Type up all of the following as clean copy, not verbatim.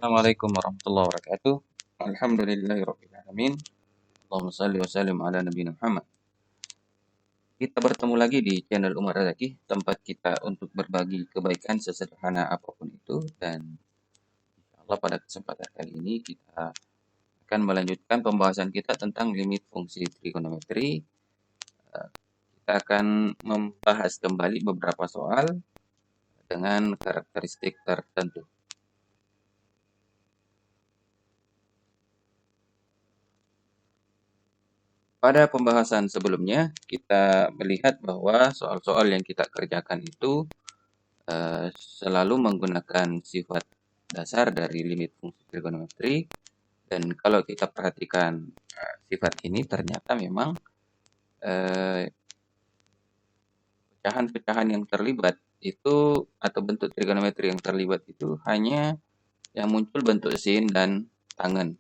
Assalamualaikum warahmatullahi wabarakatuh. Alhamdulillahirabbil alamin. Allahumma shalli wa sallim ala nabiyina Muhammad. Kita bertemu lagi di channel Umar Rezaki, tempat kita untuk berbagi kebaikan sesederhana apapun itu, dan insyaallah pada kesempatan kali ini kita akan melanjutkan pembahasan kita tentang limit fungsi trigonometri. Kita akan membahas kembali beberapa soal dengan karakteristik tertentu. Pada pembahasan sebelumnya, kita melihat bahwa soal-soal yang kita kerjakan itu selalu menggunakan sifat dasar dari limit fungsi trigonometri, dan kalau kita perhatikan sifat ini ternyata memang pecahan-pecahan yang terlibat itu atau bentuk trigonometri yang terlibat itu hanya yang muncul bentuk sin dan tangen.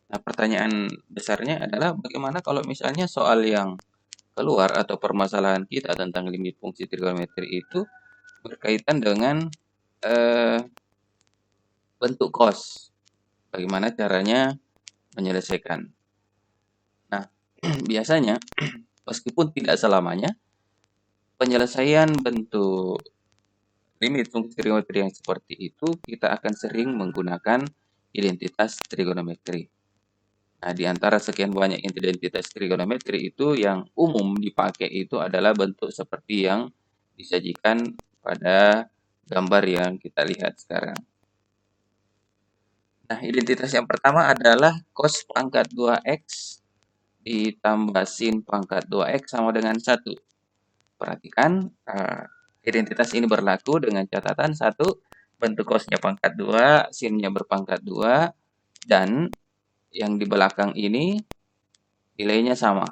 Nah, pertanyaan besarnya adalah bagaimana kalau misalnya soal yang keluar atau permasalahan kita tentang limit fungsi trigonometri itu berkaitan dengan bentuk cos. Bagaimana caranya menyelesaikan. Nah, biasanya meskipun tidak selamanya penyelesaian bentuk limit fungsi trigonometri yang seperti itu kita akan sering menggunakan identitas trigonometri. Nah, di antara sekian banyak identitas trigonometri itu yang umum dipakai itu adalah bentuk seperti yang disajikan pada gambar yang kita lihat sekarang. Nah, identitas yang pertama adalah cos pangkat 2x ditambah sin pangkat 2x sama dengan 1. Perhatikan, identitas ini berlaku dengan catatan 1, bentuk cosnya pangkat 2, sinnya berpangkat 2, dan yang di belakang ini nilainya sama.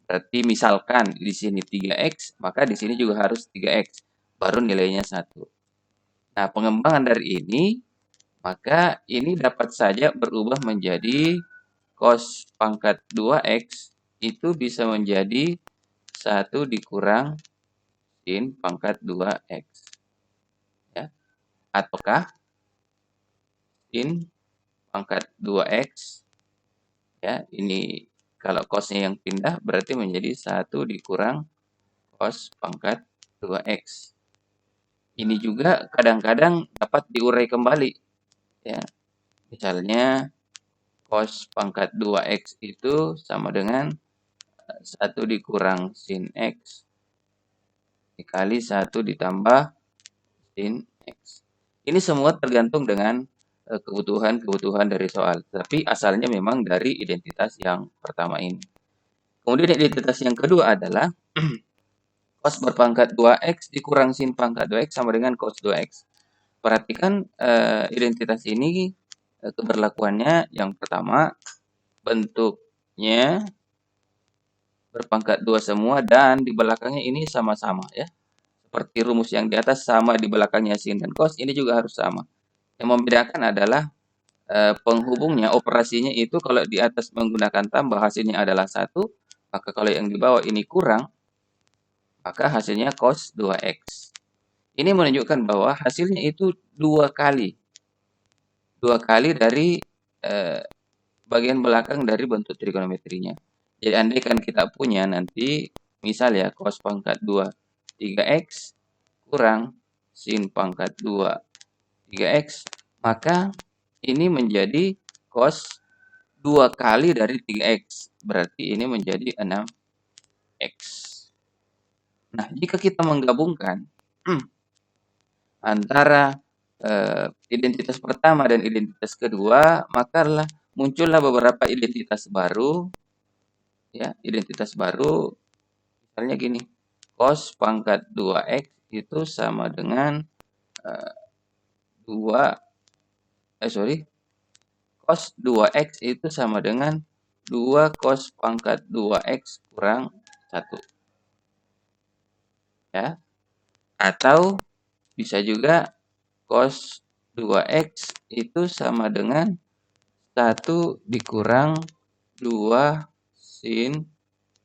Berarti misalkan di sini 3x, maka di sini juga harus 3x, baru nilainya 1. Nah, pengembangan dari ini, maka ini dapat saja berubah menjadi cos pangkat 2x itu bisa menjadi 1 dikurang sin pangkat 2x. Ya. Ataukah sin pangkat 2x, ya, ini kalau cosnya yang pindah berarti menjadi 1 dikurang cos pangkat 2x. Ini juga kadang-kadang dapat diurai kembali. Ya. Misalnya cos pangkat 2x itu sama dengan 1 dikurang sin x dikali 1 ditambah sin x. Ini semua tergantung dengan kebutuhan-kebutuhan dari soal. Tapi asalnya memang dari identitas yang pertama ini. Kemudian identitas yang kedua adalah cos berpangkat 2x dikurang sin pangkat 2x sama dengan cos 2x. Perhatikan identitas ini keberlakuannya yang pertama bentuknya berpangkat 2 semua dan di belakangnya ini sama-sama, ya. Seperti rumus yang di atas sama di belakangnya sin dan cos, ini juga harus sama. Yang membedakan adalah penghubungnya, operasinya itu kalau di atas menggunakan tambah hasilnya adalah 1, maka kalau yang di bawah ini kurang, maka hasilnya cos 2x. Ini menunjukkan bahwa hasilnya itu 2 kali. 2 kali dari bagian belakang dari bentuk trigonometrinya. Jadi andaikan kita punya nanti misal ya cos pangkat 2 3x kurang sin pangkat 2 3x, maka ini menjadi cos 2 kali dari 3x. Berarti ini menjadi 6x. Nah, jika kita menggabungkan antara identitas pertama dan identitas kedua, maka muncullah beberapa identitas baru. Ya, identitas baru misalnya gini. Cos pangkat 2x itu sama dengan cos 2x itu sama dengan 2 cos pangkat 2x kurang 1. Ya. Atau bisa juga cos 2x itu sama dengan 1 dikurang 2 sin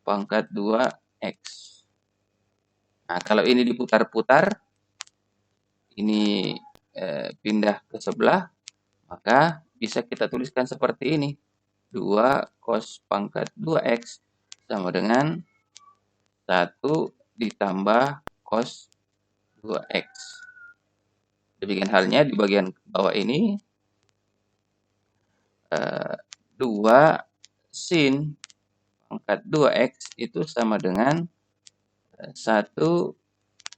pangkat 2x. Nah, kalau ini diputar-putar, ini pindah ke sebelah, Maka bisa kita tuliskan seperti ini. 2 cos pangkat 2x sama dengan 1 ditambah cos 2x. Demikian halnya di bagian bawah ini, 2 sin pangkat 2x itu sama dengan 1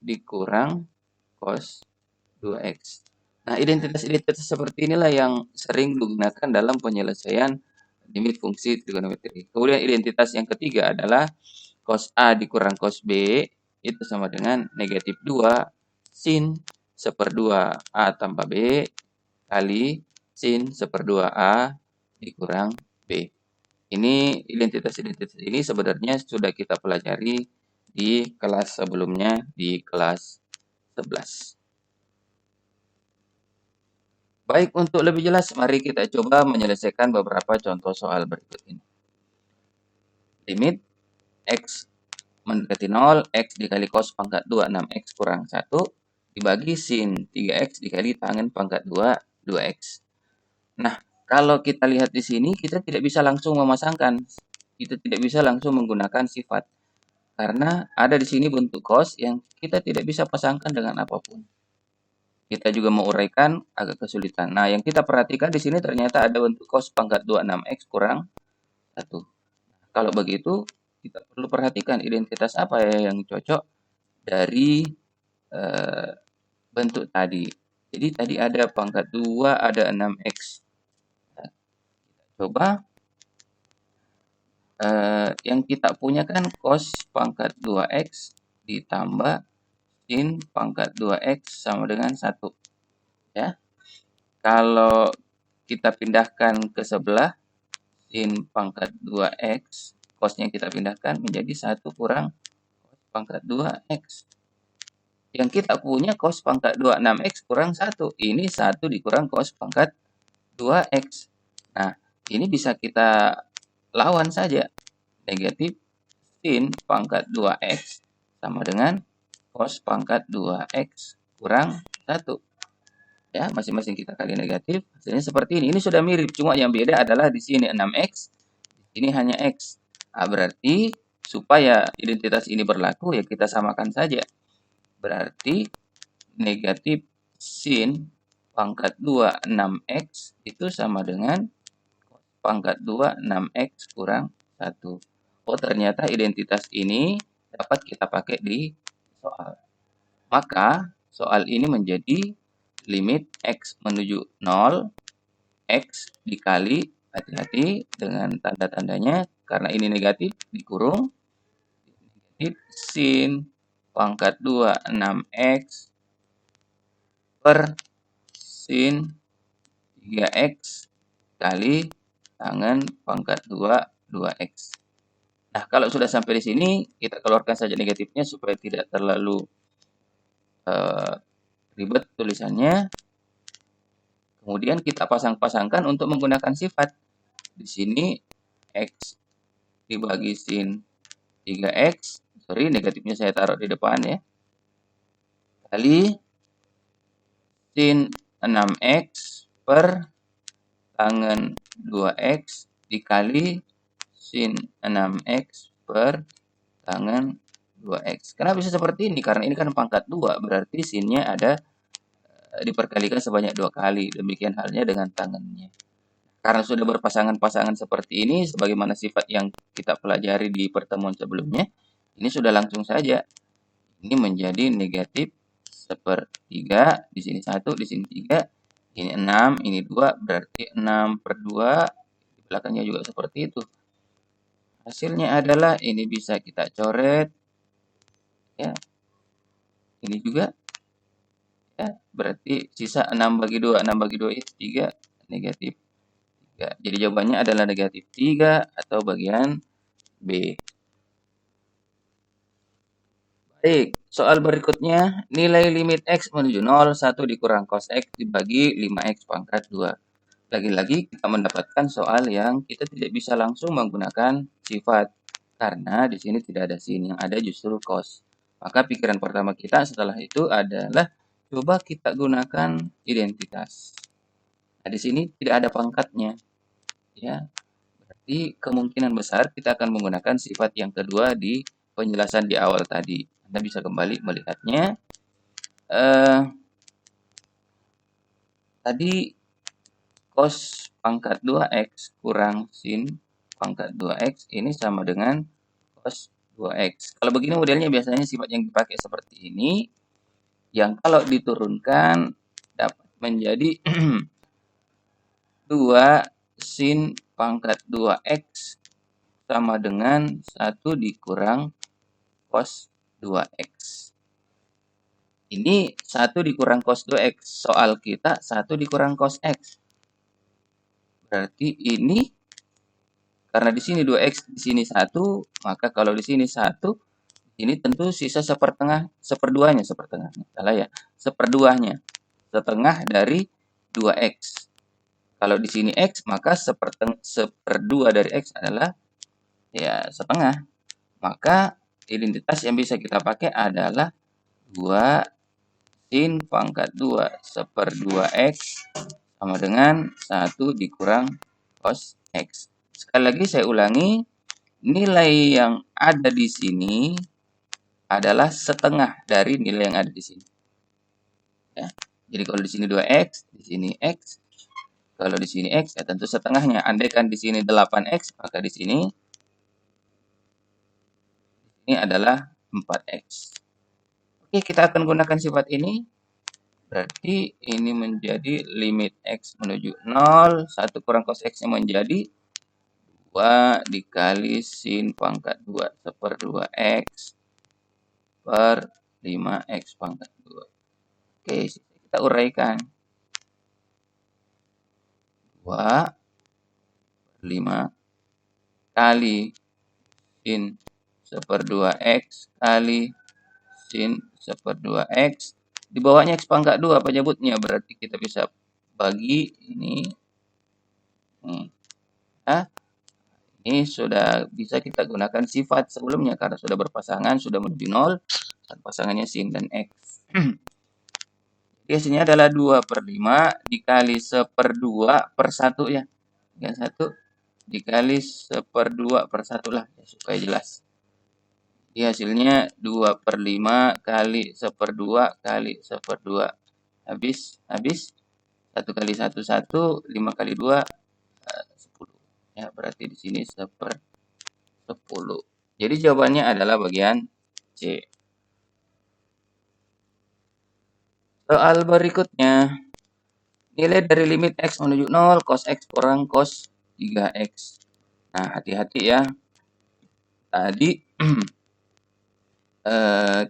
dikurang cos 2x. Nah, identitas-identitas seperti inilah yang sering digunakan dalam penyelesaian limit fungsi trigonometri. Kemudian identitas yang ketiga adalah cos A dikurang cos B itu sama dengan negatif 2 sin 1/2 A tambah B kali sin 1/2 A dikurang B. Ini identitas-identitas ini sebenarnya sudah kita pelajari di kelas sebelumnya, di kelas 11. Baik, untuk lebih jelas, mari kita coba menyelesaikan beberapa contoh soal berikut ini. Limit X mendekati 0, X dikali cos pangkat 2, 6X kurang 1, dibagi sin 3X dikali tangen pangkat 2, 2X. Nah, kalau kita lihat di sini, kita tidak bisa langsung memasangkan. Kita tidak bisa langsung menggunakan sifat. Karena ada di sini bentuk cos yang kita tidak bisa pasangkan dengan apapun. Kita juga menguraikan agak kesulitan. Nah, yang kita perhatikan di sini ternyata ada bentuk cos pangkat 26x kurang 1. Kalau begitu, kita perlu perhatikan identitas apa ya yang cocok dari bentuk tadi. Jadi tadi ada pangkat 2, ada 6x. Nah, coba yang kita punya kan cos pangkat 2x ditambah sin pangkat 2x sama dengan 1. Ya. Kalau kita pindahkan ke sebelah, sin pangkat 2x, cosnya kita pindahkan menjadi 1 kurang cos pangkat 2x. Yang kita punya cos pangkat 26x kurang 1. Ini 1 dikurang cos pangkat 2x. Nah, ini bisa kita lawan saja. Negatif sin pangkat 2x sama dengan cos pangkat 2x kurang 1. Ya, masing-masing kita kali negatif, hasilnya seperti ini. Ini sudah mirip, cuma yang beda adalah di sini 6x, di sini hanya x. Nah, berarti supaya identitas ini berlaku, ya kita samakan saja. Berarti negatif sin pangkat 2 6x itu sama dengan pangkat 2 6x kurang 1. Oh, ternyata identitas ini dapat kita pakai di soal. Maka soal ini menjadi limit x menuju 0, x dikali, hati-hati dengan tanda-tandanya, karena ini negatif, dikurung, negatif sin pangkat 2 6x per sin 3x kali tangen pangkat 2 2x. Nah, kalau sudah sampai di sini, kita keluarkan saja negatifnya supaya tidak terlalu ribet tulisannya. Kemudian kita pasang-pasangkan untuk menggunakan sifat. Di sini x dibagi sin 3x, sorry negatifnya saya taruh di depan ya, kali sin 6x per tangen 2x dikali sin 6x per tangen 2x. Kenapa bisa seperti ini? Karena ini kan pangkat 2, berarti sinnya ada diperkalikan sebanyak 2 kali. Demikian halnya dengan tangennya. Karena sudah berpasangan-pasangan seperti ini, sebagaimana sifat yang kita pelajari di pertemuan sebelumnya, ini sudah langsung saja. Ini menjadi negatif 1/3, di sini 1, di sini 3, ini 6, ini 2, berarti 6/2, di belakangnya juga seperti itu. Hasilnya adalah ini bisa kita coret, ya. Ini juga, ya, berarti sisa 6/2, 6/2 itu 3, negatif 3. Jadi jawabannya adalah negatif 3 atau bagian B. Baik, soal berikutnya, nilai limit X menuju 0, 1 dikurang cos X dibagi 5X pangkat 2. Lagi-lagi kita mendapatkan soal yang kita tidak bisa langsung menggunakan sifat. Karena di sini tidak ada sin, yang ada justru cos. Maka pikiran pertama kita setelah itu adalah coba kita gunakan identitas. Nah, di sini tidak ada pangkatnya, ya. Berarti kemungkinan besar kita akan menggunakan sifat yang kedua di penjelasan di awal tadi. Anda bisa kembali melihatnya. Eh, Tadi cos pangkat 2x kurang sin pangkat 2x ini sama dengan cos 2x. Kalau begini modelnya biasanya sifat yang dipakai seperti ini, yang kalau diturunkan dapat menjadi 2 sin pangkat 2x sama dengan 1 dikurang cos 2x. Ini 1 dikurang cos 2x. Soal kita 1 dikurang cos x. Berarti ini, karena di sini 2x, di sini 1, maka kalau di sini 1, ini tentu sisa seperduanya, salah ya, seperduanya, setengah dari 2x. Kalau di sini x, maka seperdua dari x adalah ya setengah. Maka identitas yang bisa kita pakai adalah 2 sin pangkat 2 seperdua x sama dengan 1 dikurang cos x. Sekali lagi saya ulangi, nilai yang ada di sini adalah setengah dari nilai yang ada di sini. Ya. Jadi kalau di sini 2x, di sini x. Kalau di sini x, ya tentu setengahnya. Andaikan di sini 8x, maka di sini ini adalah 4x. Oke, kita akan gunakan sifat ini. Berarti ini menjadi limit x menuju 0. 1 kurang cos x-nya menjadi 2 dikali sin pangkat 2 seperdua x per 5x pangkat 2. Oke, kita uraikan. 2 per 5 kali sin seperdua x kali sin seperdua x. Di bawahnya x pangkat 2 penyebutnya, berarti kita bisa bagi ini. Ini sudah bisa kita gunakan sifat sebelumnya karena sudah berpasangan, sudah menuju 0. Pasangannya sin dan x. Jadi hasilnya adalah 2 per 5 dikali seperdua per 1 ya. 1 dikali seperdua per 1 lah ya, supaya jelas. Jadi hasilnya 2 per 5 kali seperdua kali seperdua. Habis 1 kali 1 1, 5 kali 2 10. Ya, berarti di sini 10. Jadi jawabannya adalah bagian C. Soal berikutnya, nilai dari limit x menuju 0 cos x kurang cos 3x. Nah, hati-hati ya. Tadi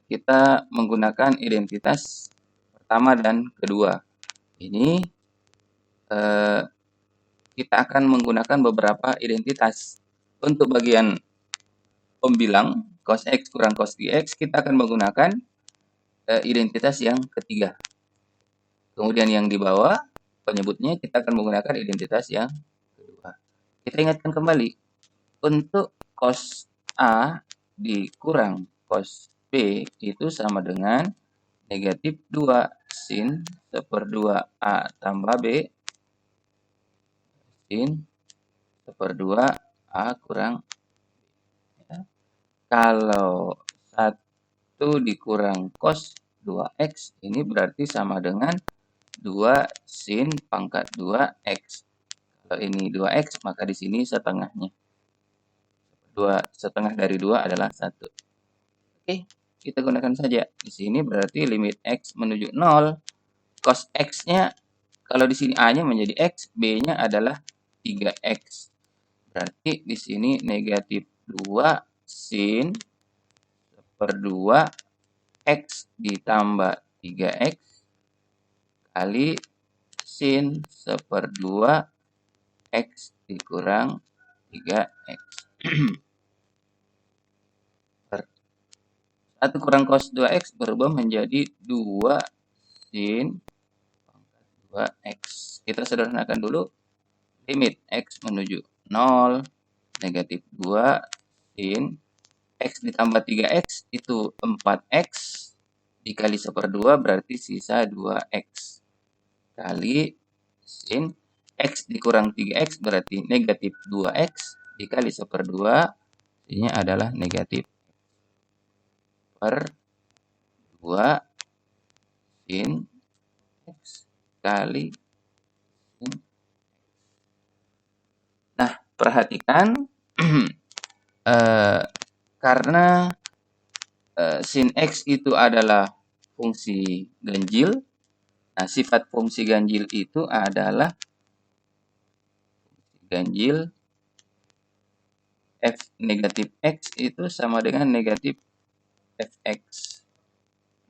kita menggunakan identitas pertama dan kedua. Ini kita akan menggunakan beberapa identitas. Untuk bagian pembilang cos x kurang cos 3x, kita akan menggunakan identitas yang ketiga. Kemudian yang di bawah penyebutnya kita akan menggunakan identitas yang kedua. Kita ingatkan kembali, untuk cos A dikurang cos B itu sama dengan negatif 2 sin seperdua A tambah B sin seperdua A kurang B. Ya. Kalau 1 dikurang cos 2x ini berarti sama dengan 2 sin pangkat 2x. Kalau ini 2x, maka di sini setengahnya. 2 setengah dari 2 adalah 1. Oke, kita gunakan saja. Di sini berarti limit x menuju 0. Cos x-nya, kalau di sini A-nya menjadi x, B-nya adalah 3x. Berarti di sini negatif 2 sin per 2 x ditambah 3x kali sin seperdua x dikurang 3x. 1 kurang cos 2x berubah menjadi 2 sin pangkat 2x. Kita sederhanakan dulu. Limit x menuju 0, negatif 2 sin x ditambah 3x itu 4x dikali seperdua berarti sisa 2x kali sin X dikurang 3X berarti negatif 2X dikali 1/2, ini adalah negatif per 2 sin X kali sin. Nah, perhatikan karena sin X itu adalah fungsi ganjil. Nah, sifat fungsi ganjil itu adalah ganjil f negatif X itu sama dengan negatif fx.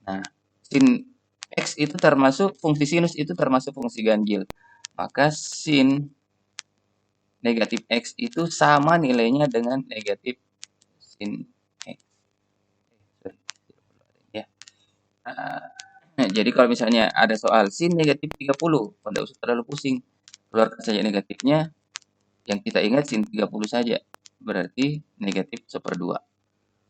Nah, sin X itu termasuk fungsi sinus itu termasuk fungsi ganjil. Maka sin negatif X itu sama nilainya dengan negatif sin X. Ya. Jadi kalau misalnya ada soal sin negatif 30, tidak usah terlalu pusing. Keluarkan saja negatifnya. Yang kita ingat sin 30 saja. Berarti negatif 1/2.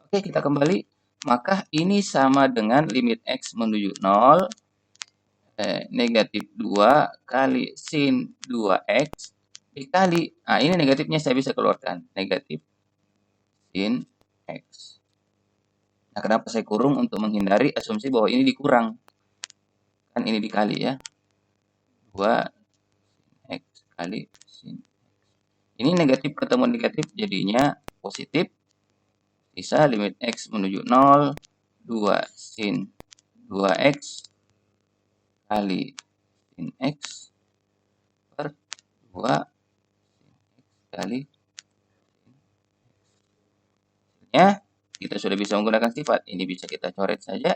Oke, kita kembali. Maka ini sama dengan limit X menuju 0. Negatif 2 kali sin 2X dikali. Nah, ini negatifnya saya bisa keluarkan. Negatif sin X. Nah, kenapa saya kurung? Untuk menghindari asumsi bahwa ini dikurang. Kan ini dikali ya. 2X kali sin X. Ini negatif ketemu negatif jadinya positif. Bisa limit X menuju 0. 2 sin 2X kali sin X per 2 kali ya, kita sudah bisa menggunakan sifat. Ini bisa kita coret saja.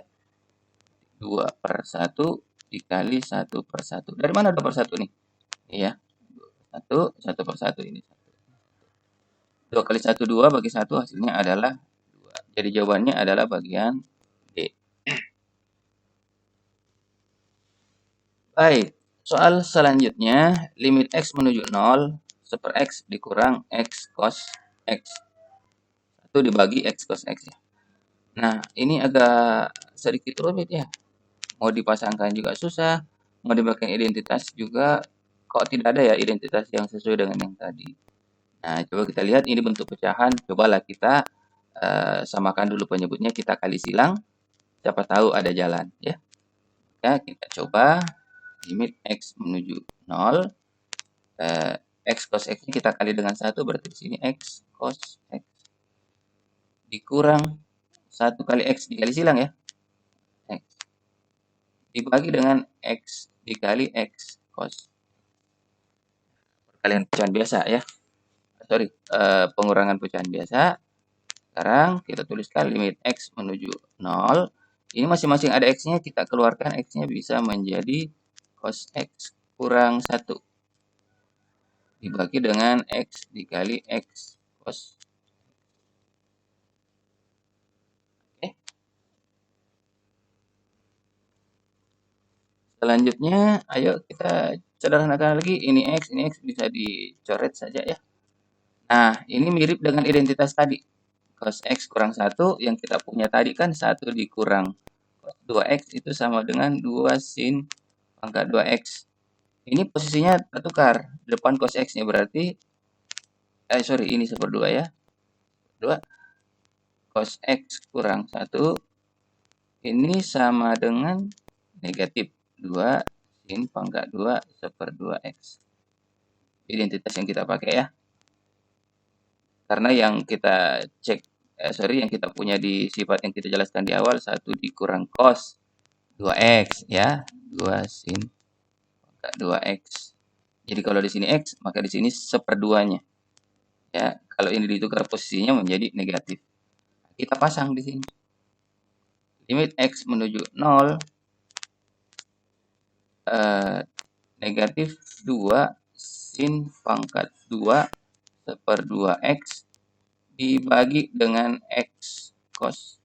2/1 dikali 1/1. Dari mana 2/1 nih? Iya. 1, 1/1 ini. 2 kali 1, 2 bagi 1 hasilnya adalah 2. Jadi jawabannya adalah bagian D. Baik, soal selanjutnya, limit X menuju 0, 1/X dikurang X cos X. 1 dibagi X cos X ya. Nah, ini agak sedikit rumit ya. Mau dipasangkan juga susah, mau dibikin identitas juga kok tidak ada ya identitas yang sesuai dengan yang tadi. Nah, coba kita lihat ini bentuk pecahan. Cobalah kita samakan dulu penyebutnya, kita kali silang. Siapa tahu ada jalan ya. Ya, kita coba limit X menuju 0. X cos X kita kali dengan 1, berarti di sini X cos X. Dikurang 1 kali X dikali silang ya. X. Dibagi dengan X dikali X cos. Perkalian pecahan biasa ya. Sorry, pengurangan pecahan biasa. Sekarang kita tuliskan limit X menuju 0. Ini masing-masing ada X-nya, kita keluarkan X-nya bisa menjadi cos X kurang 1. Dibagi dengan X dikali X cos. Oke. Selanjutnya, ayo kita sederhanakan lagi. Ini X bisa dicoret saja ya. Nah, ini mirip dengan identitas tadi. Cos X kurang 1, yang kita punya tadi kan 1 dikurang 2X itu sama dengan 2 sin pangkat 2X. Ini posisinya tertukar. Depan cos X-nya berarti, ini 1/2 ya. 2 cos X kurang 1, ini sama dengan negatif 2 sin pangkat 2 1/2X. Identitas yang kita pakai ya. Karena yang kita cek, yang kita punya di sifat yang kita jelaskan di awal, 1 dikurang cos 2X ya. 2 sin pangkat 2X. Jadi kalau di sini X, maka di sini 1/2-nya. Ya, kalau ini ditukar posisinya menjadi negatif. Kita pasang di sini. Limit X menuju 0, negatif 2 sin pangkat 2 1/2X dibagi dengan X cos.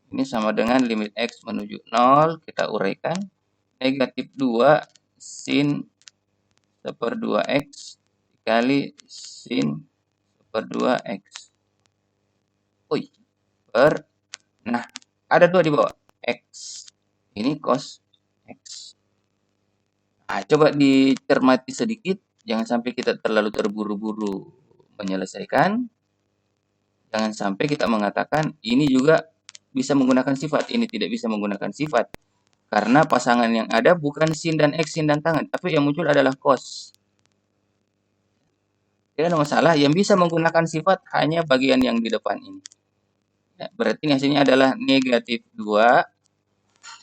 Ini sama dengan limit X menuju 0, kita uraikan. Negatif 2 sin 1/2X dikali sin 1/2X. Nah, ada 2 di bawah. X. Ini cos X. Nah, coba dicermati sedikit, jangan sampai kita terlalu terburu-buru menyelesaikan. Jangan sampai kita mengatakan ini juga bisa menggunakan sifat, ini tidak bisa menggunakan sifat. Karena pasangan yang ada bukan sin dan x, sin dan tangan, tapi yang muncul adalah cos. Tidak ada masalah, yang bisa menggunakan sifat hanya bagian yang di depan ini. Ya, berarti hasilnya adalah negatif 2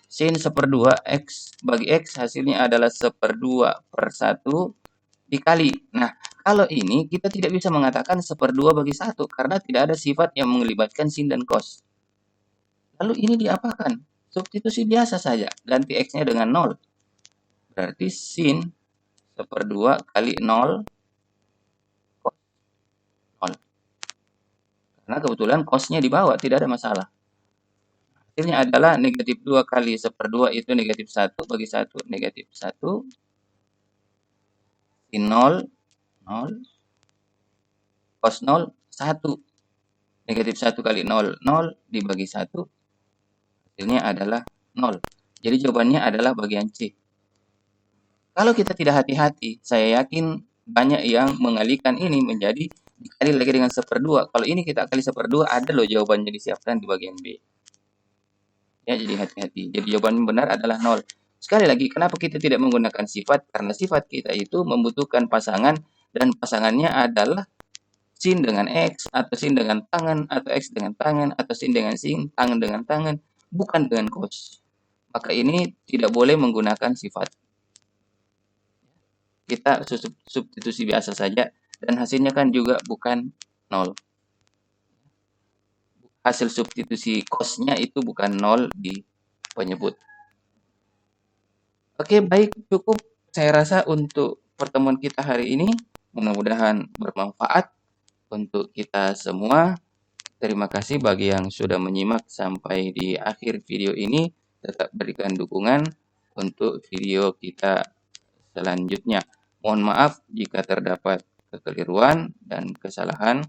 sin 1/2 x bagi x, hasilnya adalah 1/2/1 dikali. Nah, kalau ini kita tidak bisa mengatakan 1/2 bagi 1 karena tidak ada sifat yang melibatkan sin dan cos. Lalu ini diapakan? Substitusi biasa saja, ganti x-nya dengan 0. Berarti sin 1/2 kali 0 cos 0. Karena kebetulan cosnya di bawah, tidak ada masalah. Hasilnya adalah negatif 2 kali 1/2 itu negatif 1 bagi 1, negatif 1. Sin 0, 0. Cos 0, 1. Negatif 1 kali 0, 0 dibagi 1. Hasilnya adalah 0. Jadi jawabannya adalah bagian C. Kalau kita tidak hati-hati, saya yakin banyak yang mengalihkan ini menjadi dikali lagi dengan 1/2. Kalau ini kita kali 1/2, ada loh jawabannya disiapkan di bagian B. Ya, jadi hati-hati. Jadi jawaban benar adalah 0. Sekali lagi, kenapa kita tidak menggunakan sifat? Karena sifat kita itu membutuhkan pasangan, dan pasangannya adalah sin dengan x, atau sin dengan tangan, atau x dengan tangan, atau sin dengan sin, tangan dengan tangan, bukan dengan cos. Maka ini tidak boleh menggunakan sifat. Kita substitusi biasa saja, dan hasilnya kan juga bukan 0. Hasil substitusi cosnya itu bukan 0 di penyebut. Oke, baik, cukup saya rasa untuk pertemuan kita hari ini. Mudah-mudahan bermanfaat untuk kita semua. Terima kasih bagi yang sudah menyimak sampai di akhir video ini. Tetap berikan dukungan untuk video kita selanjutnya. Mohon maaf jika terdapat kekeliruan dan kesalahan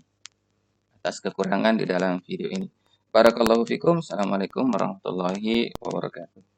atas kekurangan di dalam video ini. Barakallahu fikum. Assalamualaikum warahmatullahi wabarakatuh.